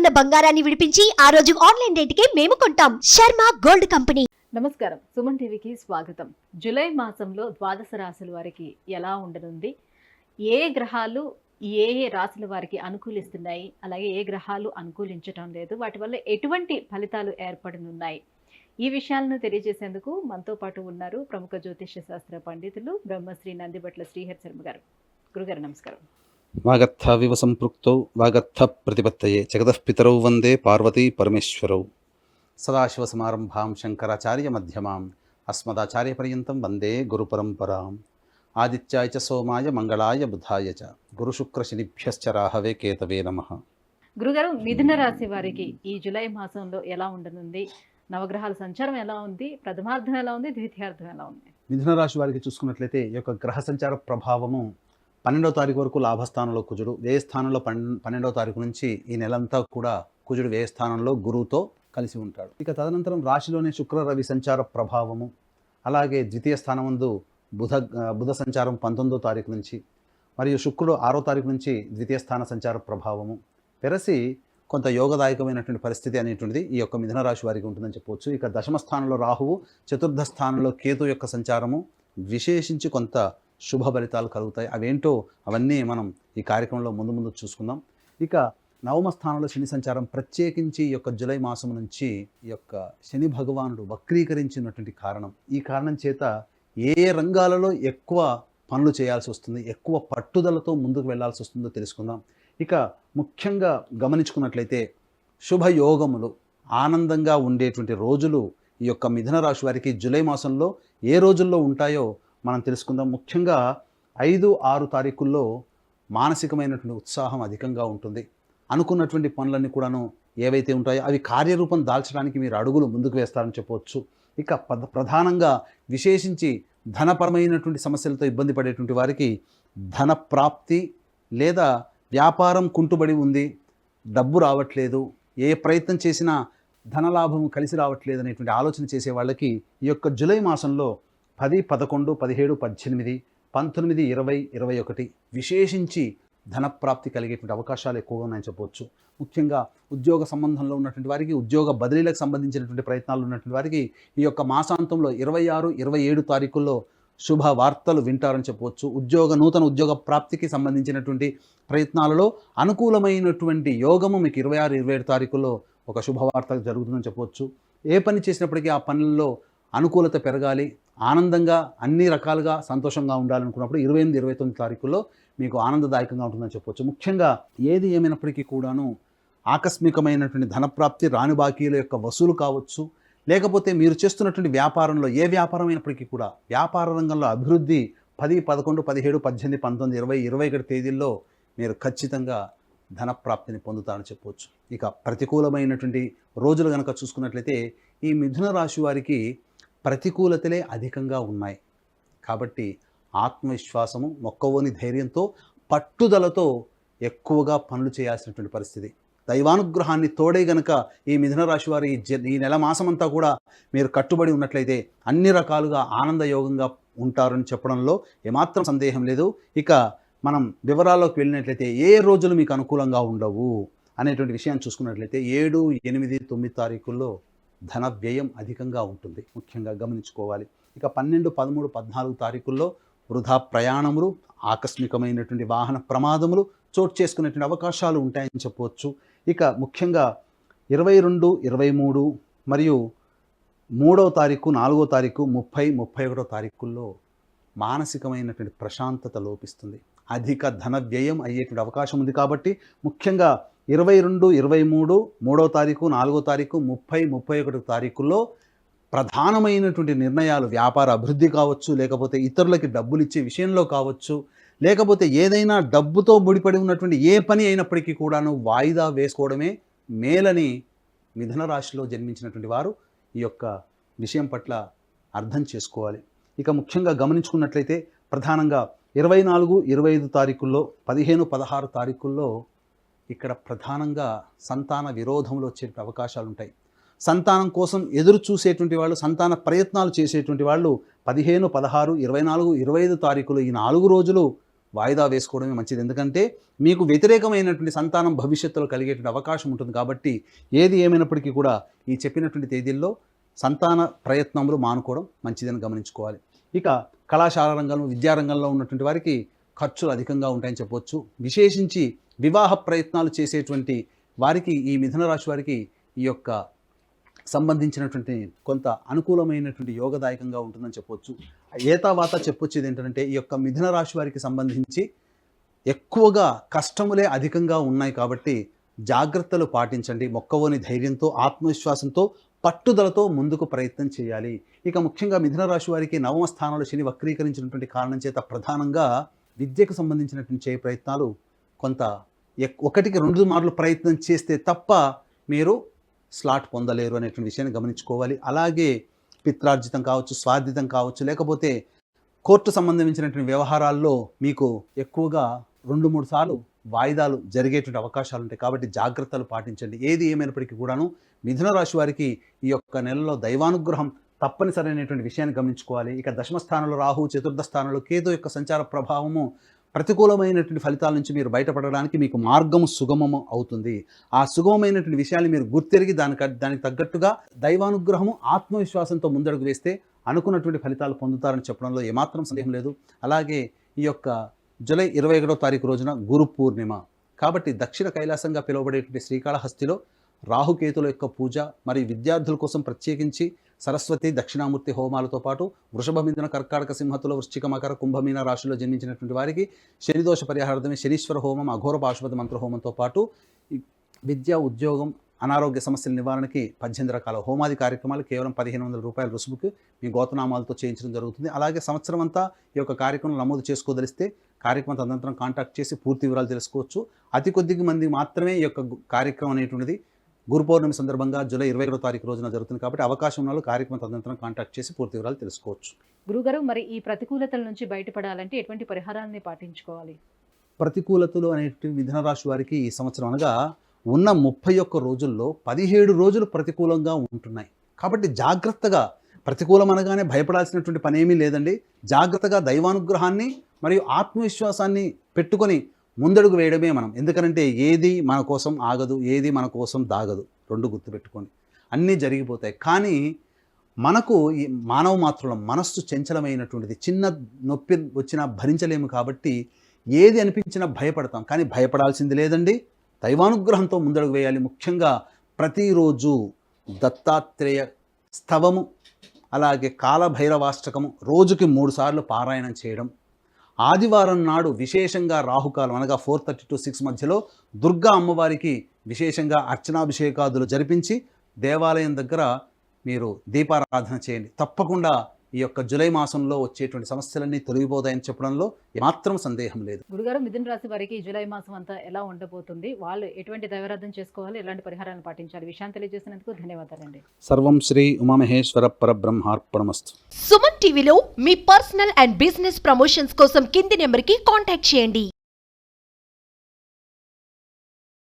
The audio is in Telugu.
ఉన్న బంగారాన్ని విడిపించి ఆ రోజు ఆన్లైన్ రేటుకే మేము కొంటాం. Sharma gold company. నమస్కారం, సుమన్ టీవీకి స్వాగతం. జూలై మాసంలో ద్వాదశ రాశుల వారికి ఎలా ఉండనుంది, ఏ గ్రహాలు ఏ ఏ రాశుల వారికి అనుకూలిస్తున్నాయి, అలాగే ఏ గ్రహాలు అనుకూలించటం లేదు, వాటి వల్ల ఎటువంటి ఫలితాలు ఏర్పడనున్నాయి, ఈ విషయాలను తెలియజేసేందుకు మనతో పాటు ఉన్నారు ప్రముఖ జ్యోతిష్య శాస్త్ర పండితులు బ్రహ్మశ్రీ నందిబట్ల శ్రీహరి శర్మ గారు. గురుగారు నమస్కారం. వాగర్థ వివ సంపృక్తౌ వాగర్థ ప్రతిపత్తయే జగదఃపితరౌ వందే పార్వతీ పరమేశ్వరౌ. సదాశివసమారంభాం శంకరాచార్య మధ్యమాం అస్మదాచార్య పర్యంతం వందే గురుపరంపరాం. ఆదిత్యాయ చ సోమాయ మంగళాయ బుధాయ చ గురుశుక్రశనిభ్యశ్చ రాహవే కేతవే నమః. గురుగారు, మిథున రాశి వారికి ఈ జూలై మాసంలో ఎలా ఉండనుంది? నవగ్రహాల సంచారం ఎలా ఉంది? ప్రథమార్థం ఎలా ఉంది? ద్వితీయార్థం ఎలా ఉంది? మిథున రాశి వారికి చూసుకున్నట్లయితే ఈ యొక్క గ్రహ సంచార ప్రభావము 12వ తారీఖు వరకు లాభస్థానంలో కుజుడు, వ్యయ స్థానంలో 12వ తారీఖు నుంచి ఈ నెలంతా కూడా కుజుడు వ్యయ స్థానంలో గురువుతో కలిసి ఉంటాడు. ఇక తదనంతరం రాశిలోనే శుక్ర రవి సంచార ప్రభావము, అలాగే ద్వితీయ స్థానమందు బుధ సంచారం 19వ తారీఖు నుంచి, మరియు శుక్రుడు 6వ తారీఖు నుంచి ద్వితీయ స్థాన సంచార ప్రభావము పెరసి కొంత యోగదాయకమైనటువంటి పరిస్థితి అనేటువంటిది ఈ యొక్క మిథున రాశి వారికి ఉంటుందని చెప్పవచ్చు. ఇక దశమ స్థానంలో రాహువు, చతుర్థ స్థానంలో కేతు యొక్క సంచారము విశేషించి కొంత శుభ ఫలితాలు కలుగుతాయి. అవేంటో అవన్నీ మనం ఈ కార్యక్రమంలో ముందు చూసుకుందాం. ఇక నవమ స్థానంలో శని సంచారం, ప్రత్యేకించి ఈ యొక్క జూలై మాసం నుంచి ఈ యొక్క శని భగవానుడు వక్రీకరించినటువంటి కారణం, ఈ కారణం చేత ఏ రంగాలలో ఎక్కువ పనులు చేయాల్సి వస్తుంది, ఎక్కువ పట్టుదలతో ముందుకు వెళ్లాల్సి వస్తుందో తెలుసుకుందాం. ఇక ముఖ్యంగా గమనించుకున్నట్లయితే శుభయోగములు, ఆనందంగా ఉండేటువంటి రోజులు ఈ యొక్క మిథున రాశి వారికి జూలై మాసంలో ఏ రోజుల్లో ఉంటాయో మనం తెలుసుకుందాం. ముఖ్యంగా 5, 6 తారీఖుల్లో మానసికమైనటువంటి ఉత్సాహం అధికంగా ఉంటుంది. అనుకున్నటువంటి పనులన్నీ కూడాను ఏవైతే ఉంటాయో అవి కార్యరూపం దాల్చడానికి మీరు అడుగులు ముందుకు వేస్తారని చెప్పవచ్చు. ఇక ప్రధానంగా విశేషించి ధనపరమైనటువంటి సమస్యలతో ఇబ్బంది పడేటువంటి వారికి ధన ప్రాప్తి, లేదా వ్యాపారం కుంటుబడి ఉంది, డబ్బు రావట్లేదు, ఏ ప్రయత్నం చేసినా ధనలాభం కలిసి రావట్లేదు అనేటువంటి ఆలోచన చేసే వాళ్ళకి ఈ యొక్క జూలై మాసంలో 10, 11, 17, 18, 19, 20, 21 విశేషించి ధనప్రాప్తి కలిగేటువంటి అవకాశాలు ఎక్కువగా ఉన్నాయని చెప్పవచ్చు. ముఖ్యంగా ఉద్యోగ సంబంధంలో ఉన్నటువంటి వారికి, ఉద్యోగ బదిలీలకు సంబంధించినటువంటి ప్రయత్నాలు ఉన్నటువంటి వారికి ఈ యొక్క మాసాంతంలో 26, 27 తారీఖుల్లో శుభ వార్తలు వింటారని చెప్పవచ్చు. నూతన ఉద్యోగ ప్రాప్తికి సంబంధించినటువంటి ప్రయత్నాలలో అనుకూలమైనటువంటి యోగము మీకు 26, 27 తారీఖుల్లో ఒక శుభవార్త జరుగుతుందని చెప్పవచ్చు. ఏ పని చేసినప్పటికీ ఆ పనుల్లో అనుకూలత పెరగాలి, ఆనందంగా అన్ని రకాలుగా సంతోషంగా ఉండాలనుకున్నప్పుడు 28, 29 తారీఖుల్లో మీకు ఆనందదాయకంగా ఉంటుందని చెప్పవచ్చు. ముఖ్యంగా ఏది ఏమైనప్పటికీ కూడాను ఆకస్మికమైనటువంటి ధనప్రాప్తి, రాని బాకీల యొక్క వసూలు కావచ్చు, లేకపోతే మీరు చేస్తున్నటువంటి వ్యాపారంలో ఏ వ్యాపారం అయినప్పటికీ కూడా వ్యాపార రంగంలో అభివృద్ధి 10, 11, 17, 18, 19, 20, 21 తేదీల్లో మీరు ఖచ్చితంగా ధనప్రాప్తిని పొందుతారని చెప్పవచ్చు. ఇక ప్రతికూలమైనటువంటి రోజులు కనుక చూసుకున్నట్లయితే ఈ మిథున రాశి వారికి ప్రతికూలతలే అధికంగా ఉన్నాయి. కాబట్టి ఆత్మవిశ్వాసము, మొక్కవోని ధైర్యంతో, పట్టుదలతో ఎక్కువగా పనులు చేయాల్సినటువంటి పరిస్థితి. దైవానుగ్రహాన్ని తోడే గనక ఈ మిథున రాశి వారి ఈ నెల మాసమంతా కూడా మీరు కట్టుబడి ఉన్నట్లయితే అన్ని రకాలుగా ఆనందయోగంగా ఉంటారని చెప్పడంలో ఏమాత్రం సందేహం లేదు. ఇక మనం వివరాల్లోకి వెళ్ళినట్లయితే ఏ రోజులు మీకు అనుకూలంగా ఉండవు అనేటువంటి విషయాన్ని చూసుకున్నట్లయితే 7, 8, 9 తారీఖుల్లో ధన వ్యయం అధికంగా ఉంటుంది, ముఖ్యంగా గమనించుకోవాలి. ఇక 12, 13, 14 తారీఖుల్లో వృధా ప్రయాణములు, ఆకస్మికమైనటువంటి వాహన ప్రమాదములు చోటు చేసుకునేటువంటి అవకాశాలు ఉంటాయని చెప్పవచ్చు. ఇక ముఖ్యంగా 22, 23 మరియు 3వ తారీఖు, 4వ తారీఖు, 30, 31 తారీఖుల్లో మానసికమైనటువంటి ప్రశాంతత లోపిస్తుంది, అధిక ధన వ్యయం అయ్యేటువంటి అవకాశం ఉంది. కాబట్టి ముఖ్యంగా 22, 23, 3వ తారీఖు, 4వ తారీఖు, 30, 31 తారీఖుల్లో ప్రధానమైనటువంటి నిర్ణయాలు, వ్యాపార అభివృద్ధి కావచ్చు, లేకపోతే ఇతరులకి డబ్బులు ఇచ్చే విషయంలో కావచ్చు, లేకపోతే ఏదైనా డబ్బుతో ముడిపడి ఉన్నటువంటి ఏ పని అయినప్పటికీ కూడాను వాయిదా వేసుకోవడమే మేలని మిథున రాశిలో జన్మించినటువంటి వారు ఈ యొక్క విషయం పట్ల అర్థం చేసుకోవాలి. ఇక ముఖ్యంగా గమనించుకున్నట్లయితే ప్రధానంగా 24, 25 తారీఖుల్లో, 15, 16 తారీఖుల్లో ఇక్కడ ప్రధానంగా సంతాన విరోధములు వచ్చే అవకాశాలు ఉంటాయి. సంతానం కోసం ఎదురు చూసేటువంటి వాళ్ళు, సంతాన ప్రయత్నాలు చేసేటువంటి వాళ్ళు 15, 16, 24, 25 తారీఖులు ఈ 4 రోజులు వాయిదా వేసుకోవడమే మంచిది. ఎందుకంటే మీకు వ్యతిరేకమైనటువంటి సంతానం భవిష్యత్తులో కలిగేటువంటి అవకాశం ఉంటుంది. కాబట్టి ఏది ఏమైనప్పటికీ కూడా ఈ చెప్పినటువంటి తేదీల్లో సంతాన ప్రయత్నములు మానుకోవడం మంచిదని గమనించుకోవాలి. ఇక కళాశాల రంగంలో విద్యారంగంలో ఉన్నటువంటి వారికి ఖర్చులు అధికంగా ఉంటాయని చెప్పవచ్చు. విశేషించి వివాహ ప్రయత్నాలు చేసేటువంటి వారికి ఈ మిథున రాశి వారికి ఈ యొక్క సంబంధించినటువంటి కొంత అనుకూలమైనటువంటి యోగదాయకంగా ఉంటుందని చెప్పవచ్చు. ఏతావాత చెప్పొచ్చేది ఏంటంటే ఈ యొక్క మిథున రాశి వారికి సంబంధించి ఎక్కువగా కష్టములే అధికంగా ఉన్నాయి. కాబట్టి జాగ్రత్తలు పాటించండి. మొక్కవోని ధైర్యంతో ఆత్మవిశ్వాసంతో పట్టుదలతో ముందుకు ప్రయత్నం చేయాలి. ఇక ముఖ్యంగా మిథున రాశి వారికి నవమ స్థానంలో శని వక్రీకరించినటువంటి కారణం చేత ప్రధానంగా విద్యకు సంబంధించినటువంటి చేయ ప్రయత్నాలు కొంత 1కి 2 మార్లు ప్రయత్నం చేస్తే తప్ప మీరు స్లాట్ పొందలేరు అనేటువంటి విషయాన్ని గమనించుకోవాలి. అలాగే పిత్రార్జితం కావచ్చు, స్వార్జితం కావచ్చు, లేకపోతే కోర్టు సంబంధించినటువంటి వ్యవహారాల్లో మీకు ఎక్కువగా 2-3 సార్లు వాయిదాలు జరిగేటువంటి అవకాశాలు ఉంటాయి. కాబట్టి జాగ్రత్తలు పాటించండి. ఏది ఏమైనప్పటికీ కూడాను మిథున రాశి వారికి ఈ యొక్క నెలలో దైవానుగ్రహం తప్పనిసరైనటువంటి విషయాన్ని గమనించుకోవాలి. ఇక దశమ స్థానంలో రాహు, చతుర్థ స్థానంలో కేతు యొక్క సంచార ప్రభావము ప్రతికూలమైనటువంటి ఫలితాల నుంచి మీరు బయటపడడానికి మీకు మార్గము సుగమము అవుతుంది. ఆ సుగమమైనటువంటి విషయాన్ని మీరు గుర్తెరిగి దానికి తగ్గట్టుగా దైవానుగ్రహము ఆత్మవిశ్వాసంతో ముందడుగు వేస్తే అనుకున్నటువంటి ఫలితాలు పొందుతారని చెప్పడంలో ఏమాత్రం సందేహం లేదు. అలాగే ఈ యొక్క జూలై 21వ తారీఖు రోజున గురు పూర్ణిమ. కాబట్టి దక్షిణ కైలాసంగా పిలువబడేటువంటి శ్రీకాళహస్తిలో రాహుకేతుల యొక్క పూజ మరియు విద్యార్థుల కోసం ప్రత్యేకించి సరస్వతి దక్షిణామూర్తి హోమాలతో పాటు వృషభ, మిథున, కర్కాటక, సింహతుల, వృశ్చిక, మకర, కుంభమీన రాశుల్లో జన్మించినటువంటి వారికి శనిదోష పరిహారార్థమే శనీశ్వర హోమం, అఘోర పాశుపతి మంత్ర హోమంతో పాటు విద్య, ఉద్యోగం, అనారోగ్య సమస్యల నివారణకి 18 రకాల హోమాది కార్యక్రమాలు కేవలం 1500 రూపాయల రుసుముకి మీ గోతనామాలతో చేయించడం జరుగుతుంది. అలాగే సంవత్సరం అంతా ఈ యొక్క కార్యక్రమం నమోదు చేసుకోదలిస్తే కార్యక్రమం తదనంతరం కాంటాక్ట్ చేసి పూర్తి వివరాలు తెలుసుకోవచ్చు. అతి కొద్ది మంది మాత్రమే ఈ యొక్క కార్యక్రమం అనేటువంటిది గురు పౌర్ణమి సందర్భంగా జూలై 21వ తారీఖు రోజున జరుగుతుంది. కాబట్టి అవకాశం ఉన్న వాళ్ళు కార్యక్రమం తదనంతరం కాంటాక్ట్ చేసి పూర్తి వివరాలు తెలుసుకోవచ్చు. గురుగారు, మరి ఈ ప్రతికూలతల నుంచి బయటపడాలంటే ఎటువంటి పరిహారాన్ని పాటించుకోవాలి? ప్రతికూలతలు అనేటువంటి మిథున రాశి వారికి ఈ సంవత్సరం అనగా ఉన్న 31 రోజుల్లో 17 రోజులు ప్రతికూలంగా ఉంటున్నాయి. కాబట్టి జాగ్రత్తగా, ప్రతికూలం అనగానే భయపడాల్సినటువంటి పనేమీ లేదండి. జాగ్రత్తగా దైవానుగ్రహాన్ని మరియు ఆత్మవిశ్వాసాన్ని పెట్టుకొని ముందడుగు వేయడమే మనం. ఎందుకంటే ఏది మన కోసం ఆగదు, ఏది మన కోసం దాగదు. 2 గుర్తుపెట్టుకోండి. అన్నీ జరిగిపోతాయి. కానీ మనకు ఈ మానవ మాత్రులం మనస్సు చంచలమైనటువంటిది. చిన్న నొప్పి వచ్చినా భరించలేము. కాబట్టి ఏది అనిపించినా భయపడతాం. కానీ భయపడాల్సింది లేదండి. దైవానుగ్రహంతో ముందడుగు వేయాలి. ముఖ్యంగా ప్రతిరోజు దత్తాత్రేయ స్తవము, అలాగే కాలభైరవాష్టకము రోజుకి 3 సార్లు పారాయణం చేయడం. ఆదివారం నాడు విశేషంగా రాహుకాలం అనగా 4:30 to 6 మధ్యలో దుర్గా అమ్మవారికి విశేషంగా అర్చనాభిషేకాదులు జరిపించి దేవాలయం దగ్గర మీరు దీపారాధన చేయండి. తప్పకుండా ఈ యొక్క జూలై మాసంలో వచ్చేటువంటి సమస్యలన్నీ తొలగిపోతాయని చెప్పడంలో ఏమాత్రం సందేహం లేదు. గురుగారు, మిథున రాశి వారికి జూలై మాసం అంతా ఎలా ఉండబోతుంది? వాళ్ళు ఎటువంటి దైవారాధన చేసుకోవాలి, ఎలాంటి పరిహారాలను పాటించాలి? విషయాన్ని తెలియజేసినందుకు ధన్యవాదాలండి. సర్వం శ్రీ ఉమామహేశ్వర పరబ్రహ్మార్పణమస్తు. సుమన్ టీవీలో మీ పర్సనల్ అండ్ బిజినెస్ ప్రమోషన్స్ కోసం కింది నెంబర్కి కాంటాక్ట్ చేయండి.